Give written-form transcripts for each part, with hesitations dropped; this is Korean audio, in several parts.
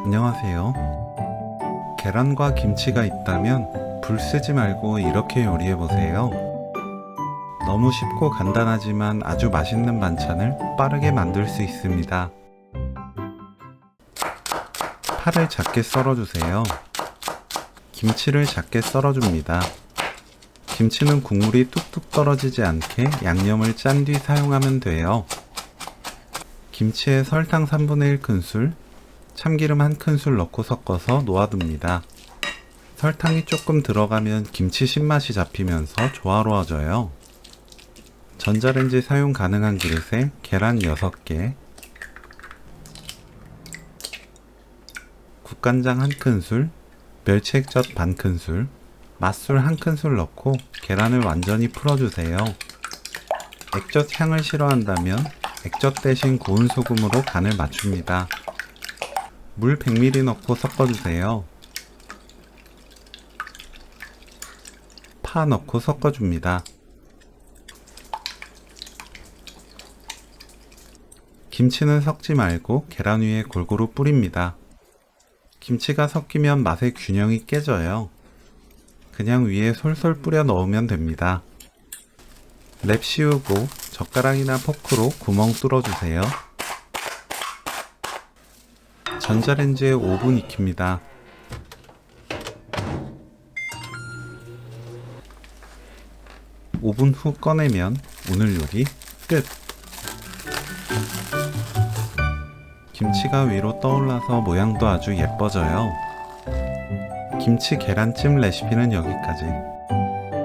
안녕하세요. 계란과 김치가 있다면 불 쓰지 말고 이렇게 요리해보세요. 너무 쉽고 간단하지만 아주 맛있는 반찬을 빠르게 만들 수 있습니다. 파를 작게 썰어주세요. 김치를 작게 썰어줍니다. 김치는 국물이 뚝뚝 떨어지지 않게 양념을 짠 뒤 사용하면 돼요. 김치에 설탕 3분의 1큰술, 참기름 1큰술 넣고 섞어서 놓아둡니다. 설탕이 조금 들어가면 김치 신맛이 잡히면서 조화로워져요. 전자레인지 사용 가능한 그릇에 계란 6개, 국간장 1큰술, 멸치액젓 반큰술, 맛술 1큰술 넣고 계란을 완전히 풀어주세요. 액젓 향을 싫어한다면 액젓 대신 고운 소금으로 간을 맞춥니다. 물 100ml 넣고 섞어주세요. 파 넣고 섞어줍니다. 김치는 섞지 말고 계란 위에 골고루 뿌립니다. 김치가 섞이면 맛의 균형이 깨져요. 그냥 위에 솔솔 뿌려 넣으면 됩니다. 랩 씌우고 젓가락이나 포크로 구멍 뚫어주세요. 전자레인지에 5분 익힙니다. (5분) 후 꺼내면 오늘 요리 끝! 김치가 위로 떠올라서 모양도 아주 예뻐져요. 김치 계란찜 레시피는 여기까지.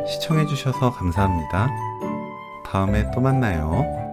시청해주셔서 감사합니다. 다음에 또 만나요.